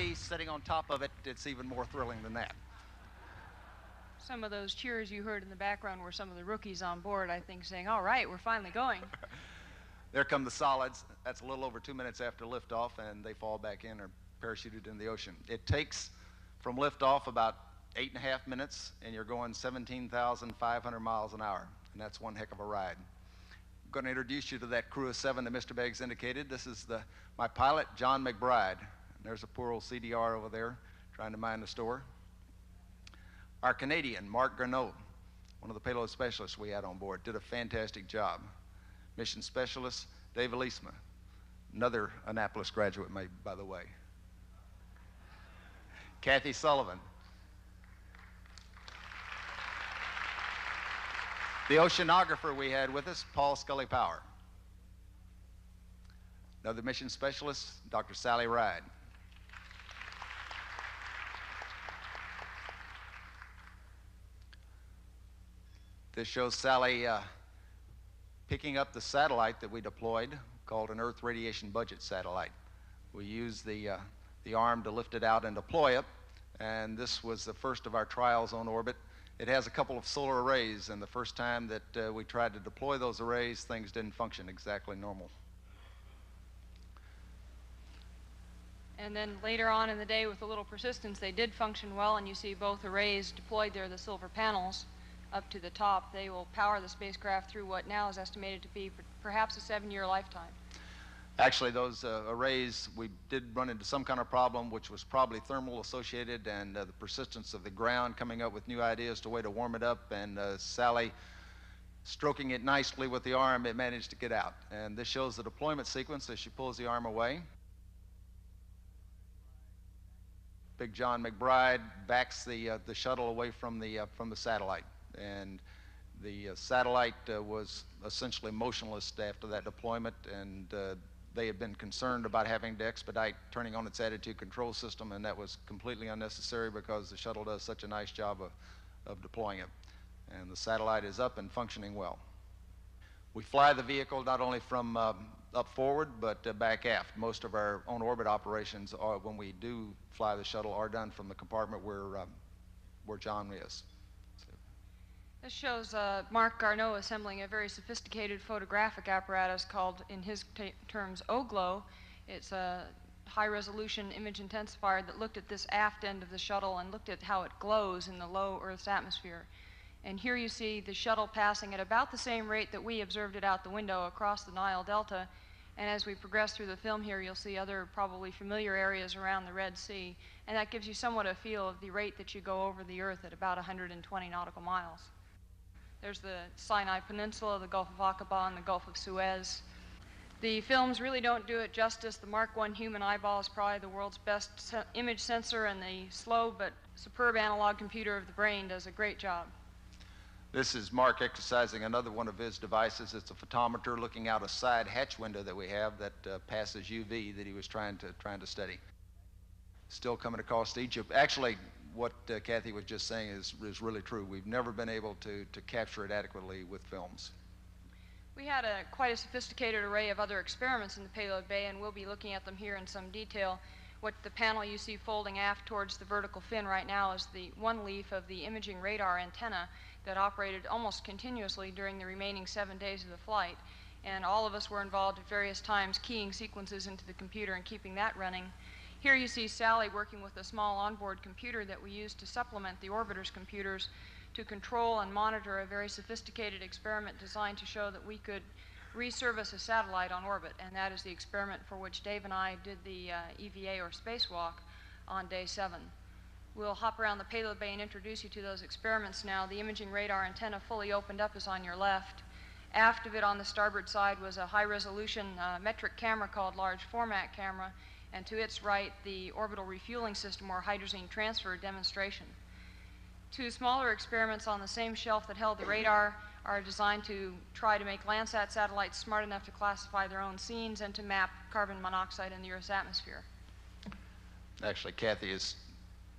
me, sitting on top of it, it's even more thrilling than that. Some of those cheers you heard in the background were some of the rookies on board, I think, saying, all right, we're finally going. There come the solids. That's a little over 2 minutes after liftoff, and they fall back in or parachuted in the ocean. It takes from liftoff about 8.5 minutes, and you're going 17,500 miles an hour, and that's one heck of a ride. I'm going to introduce you to that crew of 7 that Mr. Beggs indicated. This is my pilot, John McBride. And there's a poor old CDR over there trying to mind the store. Our Canadian, Mark Garneau, one of the payload specialists we had on board, did a fantastic job. Mission specialist, Dave Leestma, another Annapolis graduate, by the way. Kathy Sullivan. The oceanographer we had with us, Paul Scully Power. Another mission specialist, Dr. Sally Ride. This shows Sally picking up the satellite that we deployed, called an Earth Radiation Budget satellite. We used the arm to lift it out and deploy it, and this was the first of our trials on orbit. It has a couple of solar arrays, and the first time that we tried to deploy those arrays, things didn't function exactly normal. And then later on in the day, with a little persistence, they did function well, and you see both arrays deployed there, the silver panels up to the top. They will power the spacecraft through what now is estimated to be perhaps a 7-year lifetime. Actually, those arrays, we did run into some kind of problem, which was probably thermal associated, and the persistence of the ground coming up with new ideas to way to warm it up, and Sally stroking it nicely with the arm, it managed to get out. And this shows the deployment sequence as she pulls the arm away. Big John McBride backs the shuttle away from the satellite, and the satellite was essentially motionless after that deployment, and they had been concerned about having to expedite turning on its attitude control system, and that was completely unnecessary because the shuttle does such a nice job of deploying it. And the satellite is up and functioning well. We fly the vehicle not only from up forward, but back aft. Most of our on-orbit operations, when we do fly the shuttle, are done from the compartment where John is. This shows Mark Garneau assembling a very sophisticated photographic apparatus called, in his terms, OGLO. It's a high-resolution image intensifier that looked at this aft end of the shuttle and looked at how it glows in the low Earth's atmosphere. And here you see the shuttle passing at about the same rate that we observed it out the window across the Nile Delta. And as we progress through the film here, you'll see other probably familiar areas around the Red Sea. And that gives you somewhat a feel of the rate that you go over the Earth at about 120 nautical miles. There's the Sinai Peninsula, the Gulf of Aqaba, and the Gulf of Suez. The films really don't do it justice. The Mark I human eyeball is probably the world's best image sensor, and the slow but superb analog computer of the brain does a great job. This is Mark exercising another one of his devices. It's a photometer looking out a side hatch window that we have that passes UV that he was trying to study. Still coming across Egypt. Actually, what Kathy was just saying is really true. We've never been able to capture it adequately with films. We had quite a sophisticated array of other experiments in the payload bay, and we'll be looking at them here in some detail. What the panel you see folding aft towards the vertical fin right now is the one leaf of the imaging radar antenna that operated almost continuously during the remaining 7 days of the flight. And all of us were involved at various times keying sequences into the computer and keeping that running. Here you see Sally working with a small onboard computer that we used to supplement the orbiter's computers to control and monitor a very sophisticated experiment designed to show that we could resurface a satellite on orbit, and that is the experiment for which Dave and I did the EVA or spacewalk on day 7. We'll hop around the payload bay and introduce you to those experiments now. The imaging radar antenna fully opened up is on your left. Aft of it on the starboard side was a high-resolution metric camera called large format camera, and to its right, the orbital refueling system or hydrogen transfer demonstration. Two smaller experiments on the same shelf that held the radar are designed to try to make Landsat satellites smart enough to classify their own scenes and to map carbon monoxide in the Earth's atmosphere. Actually, Kathy is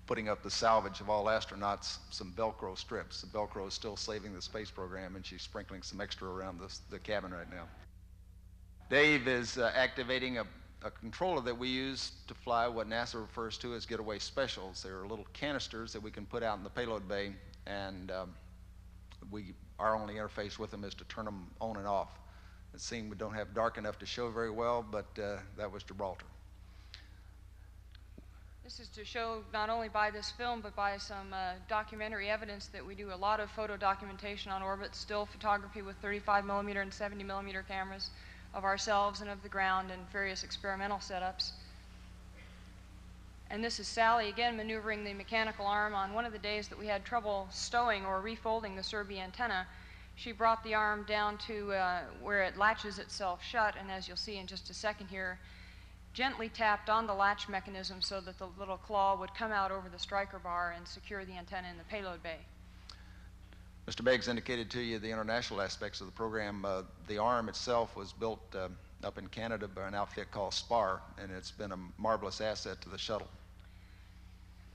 putting up the salvage of all astronauts, some Velcro strips. The Velcro is still saving the space program, and she's sprinkling some extra around the cabin right now. Dave is activating a a controller that we use to fly what NASA refers to as getaway specials. They're little canisters that we can put out in the payload bay, and our only interface with them is to turn them on and off. It seemed we don't have dark enough to show very well, but that was Gibraltar. This is to show not only by this film, but by some documentary evidence that we do a lot of photo documentation on orbit, still photography with 35mm and 70mm cameras of ourselves and of the ground and various experimental setups. And this is Sally again maneuvering the mechanical arm. On one of the days that we had trouble stowing or refolding the Serbi antenna, she brought the arm down to where it latches itself shut, and as you'll see in just a second here, gently tapped on the latch mechanism so that the little claw would come out over the striker bar and secure the antenna in the payload bay. Mr. Beggs indicated to you the international aspects of the program. The arm itself was built up in Canada by an outfit called SPAR, and it's been a marvelous asset to the shuttle.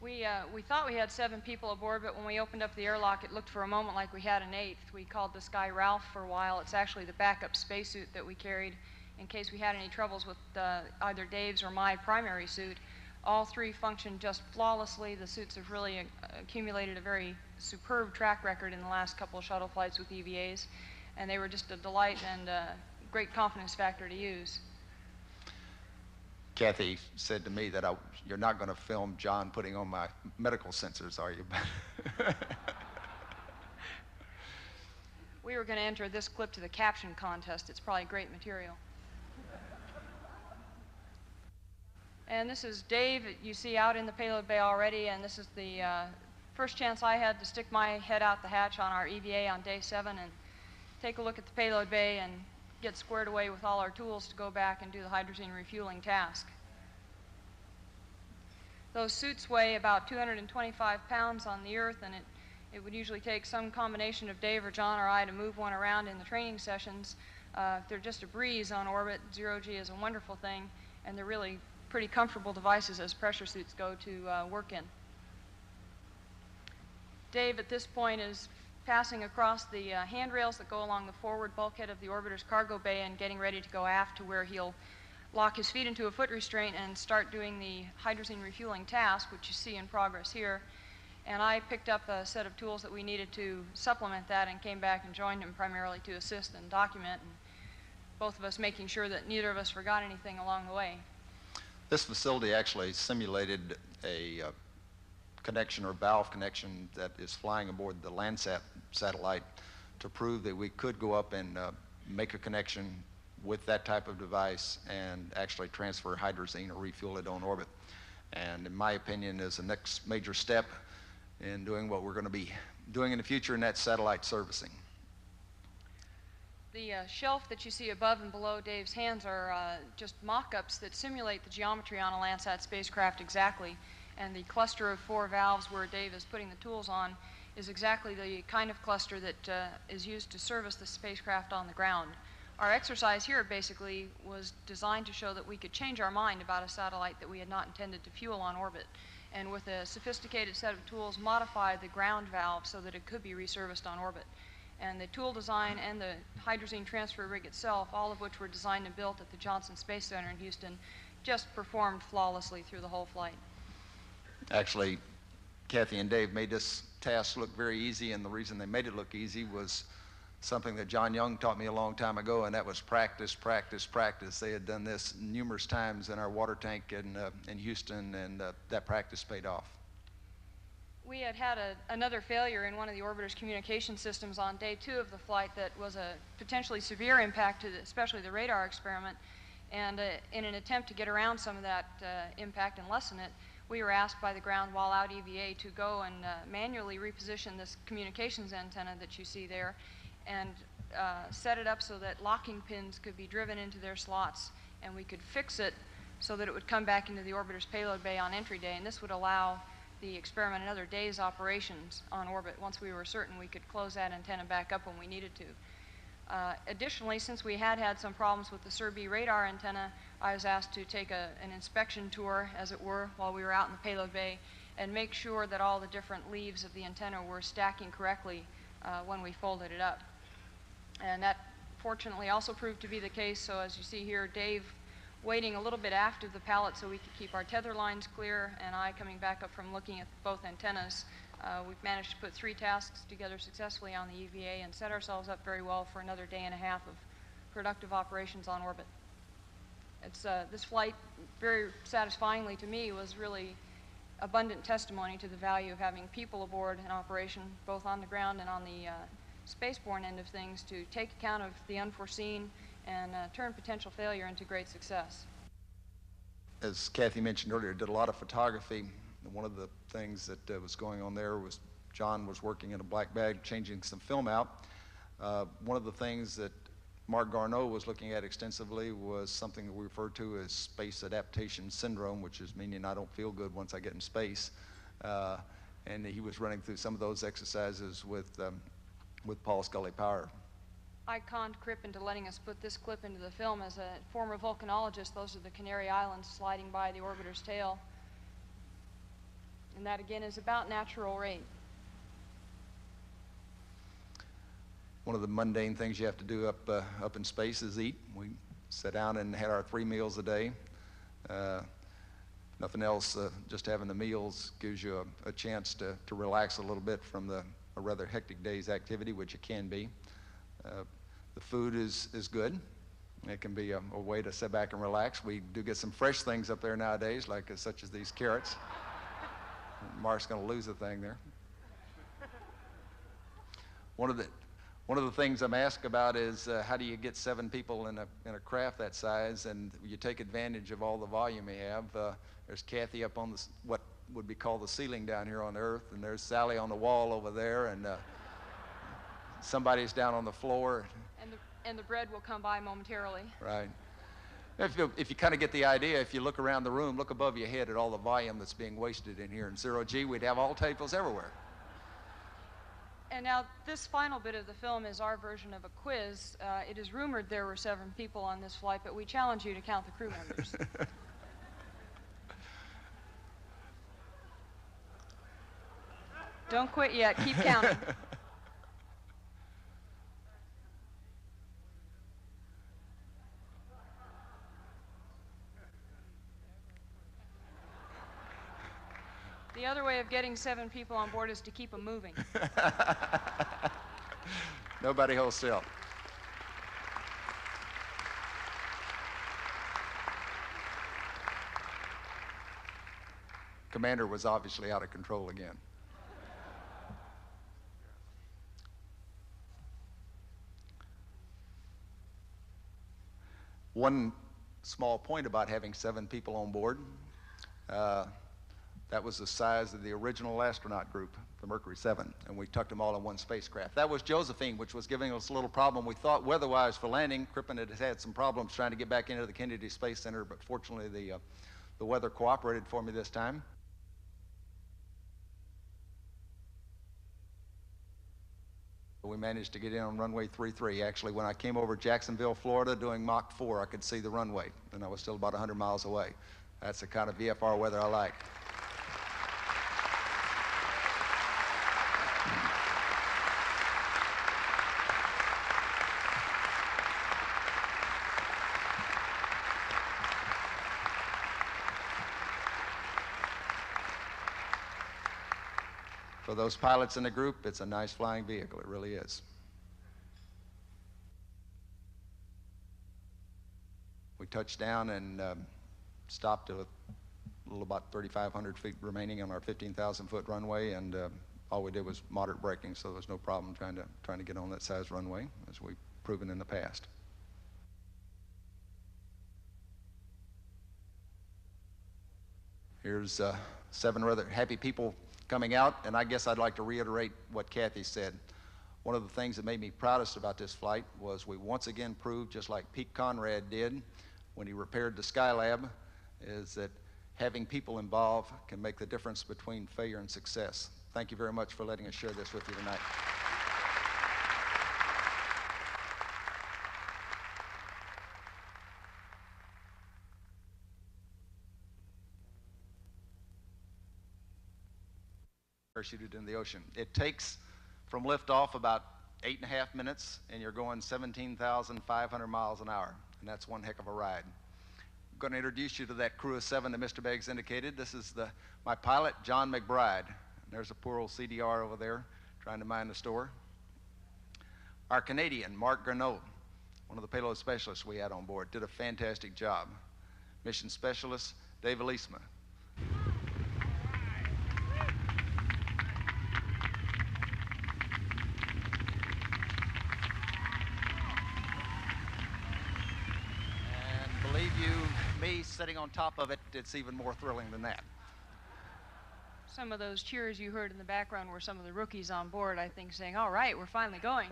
We thought we had 7 people aboard, but when we opened up the airlock, it looked for a moment like we had an 8th. We called this guy Ralph for a while. It's actually the backup spacesuit that we carried in case we had any troubles with either Dave's or my primary suit. All 3 functioned just flawlessly. The suits have really accumulated a very superb track record in the last couple of shuttle flights with EVAs, and they were just a delight and a great confidence factor to use. Kathy said to me that you're not going to film John putting on my medical sensors, are you? We were going to enter this clip to the caption contest. It's probably great material. And this is Dave, you see out in the payload bay already, and this is the first chance I had to stick my head out the hatch on our EVA on day 7 and take a look at the payload bay and get squared away with all our tools to go back and do the hydrazine refueling task. Those suits weigh about 225 pounds on the Earth, and it would usually take some combination of Dave or John or I to move one around in the training sessions. If they're just a breeze on orbit, 0G is a wonderful thing, and they're really pretty comfortable devices as pressure suits go to work in. Dave at this point is passing across the handrails that go along the forward bulkhead of the orbiter's cargo bay and getting ready to go aft to where he'll lock his feet into a foot restraint and start doing the hydrazine refueling task, which you see in progress here. And I picked up a set of tools that we needed to supplement that and came back and joined him primarily to assist and document, and both of us making sure that neither of us forgot anything along the way. This facility actually simulated a connection or valve connection that is flying aboard the Landsat satellite to prove that we could go up and make a connection with that type of device and actually transfer hydrazine or refuel it on orbit. And in my opinion is the next major step in doing what we're going to be doing in the future, and that's satellite servicing. The shelf that you see above and below Dave's hands are just mock-ups that simulate the geometry on a Landsat spacecraft exactly, and the cluster of 4 valves where Dave is putting the tools on is exactly the kind of cluster that is used to service the spacecraft on the ground. Our exercise here basically was designed to show that we could change our mind about a satellite that we had not intended to fuel on orbit, and with a sophisticated set of tools modify the ground valve so that it could be reserviced on orbit. And the tool design and the hydrazine transfer rig itself, all of which were designed and built at the Johnson Space Center in Houston, just performed flawlessly through the whole flight. Actually, Kathy and Dave made this task look very easy, and the reason they made it look easy was something that John Young taught me a long time ago, and that was practice, practice, practice. They had done this numerous times in our water tank in Houston, and that practice paid off. We had another failure in one of the orbiter's communication systems on day 2 of the flight that was a potentially severe impact to especially the radar experiment. And in an attempt to get around some of that impact and lessen it, we were asked by the ground while out EVA to go and manually reposition this communications antenna that you see there and set it up so that locking pins could be driven into their slots, and we could fix it so that it would come back into the orbiter's payload bay on entry day, and this would allow the experiment another day's operations on orbit once we were certain we could close that antenna back up when we needed to. Additionally, since we had some problems with the Serbi radar antenna, I was asked to take an inspection tour, as it were, while we were out in the payload bay and make sure that all the different leaves of the antenna were stacking correctly when we folded it up. And that fortunately also proved to be the case, so as you see here, Dave waiting a little bit after the pallet so we could keep our tether lines clear, and I coming back up from looking at both antennas. We've managed to put 3 tasks together successfully on the EVA and set ourselves up very well for another day and a half of productive operations on orbit. This flight, very satisfyingly to me, was really abundant testimony to the value of having people aboard an operation, both on the ground and on the spaceborne end of things, to take account of the unforeseen and turn potential failure into great success. As Kathy mentioned earlier, did a lot of photography. One of the things that was going on there was John was working in a black bag, changing some film out. One of the things that Mark Garneau was looking at extensively was something that we refer to as space adaptation syndrome, which is meaning I don't feel good once I get in space. And he was running through some of those exercises with Paul Scully Power. I conned Crippen into letting us put this clip into the film. As a former volcanologist, those are the Canary Islands sliding by the orbiter's tail. And that, again, is about natural rate. One of the mundane things you have to do up in space is eat. We sat down and had our 3 meals a day. Nothing else, just having the meals gives you a chance to relax a little bit from a rather hectic day's activity, which it can be. The food is good. It can be a way to sit back and relax. We do get some fresh things up there nowadays, like such as these carrots. Mark's going to lose a thing there. One of the things I'm asked about is how do you get 7 people in a craft that size, and you take advantage of all the volume you have. There's Kathy up on what would be called the ceiling down here on Earth, and there's Sally on the wall over there, and somebody's down on the floor. And the bread will come by momentarily. Right. If you kind of get the idea, if you look around the room, look above your head at all the volume that's being wasted in here. In 0G, we'd have all tables everywhere. And now this final bit of the film is our version of a quiz. It is rumored there were 7 people on this flight, but we challenge you to count the crew members. Don't quit yet. Keep counting. The other way of getting 7 people on board is to keep them moving. Nobody hold still. Commander was obviously out of control again. One small point about having 7 people on board. That was the size of the original astronaut group, the Mercury 7, and we tucked them all in one spacecraft. That was Josephine, which was giving us a little problem. We thought weather-wise for landing. Crippen had some problems trying to get back into the Kennedy Space Center, but fortunately the weather cooperated for me this time. We managed to get in on runway 33. Actually, when I came over Jacksonville, Florida, doing Mach 4, I could see the runway, and I was still about 100 miles away. That's the kind of VFR weather I like. For those pilots in the group, it's a nice flying vehicle. It really is. We touched down and stopped at a little about 3,500 feet remaining on our 15,000-foot runway, and all we did was moderate braking, so there was no problem trying to get on that size runway, as we've proven in the past. Here's 7 rather happy people coming out, and I guess I'd like to reiterate what Kathy said. One of the things that made me proudest about this flight was we once again proved, just like Pete Conrad did when he repaired the Skylab, is that having people involved can make the difference between failure and success. Thank you very much for letting us share this with you tonight. Parachuted in the ocean. It takes from liftoff about 8.5 minutes, and you're going 17,500 miles an hour, and that's one heck of a ride. going to introduce you to that crew of 7 that Mr. Beggs indicated. This is my pilot, John McBride. There's a poor old CDR over there trying to mind the store. Our Canadian, Mark Garneau, one of the payload specialists we had on board, did a fantastic job. Mission specialist, Dave Leestma. And believe you me, sitting on top of it, it's even more thrilling than that. Some of those cheers you heard in the background were some of the rookies on board, I think, saying, all right, we're finally going.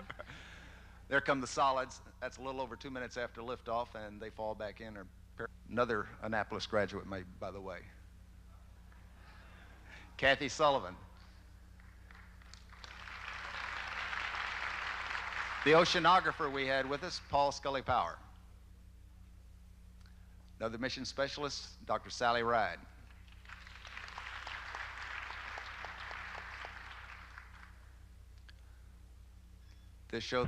There come the solids. That's a little over 2 minutes after liftoff, and they fall back in. Another Annapolis graduate, by the way. Kathy Sullivan. The oceanographer we had with us, Paul Scully Power. Another mission specialist, Dr. Sally Ride. This show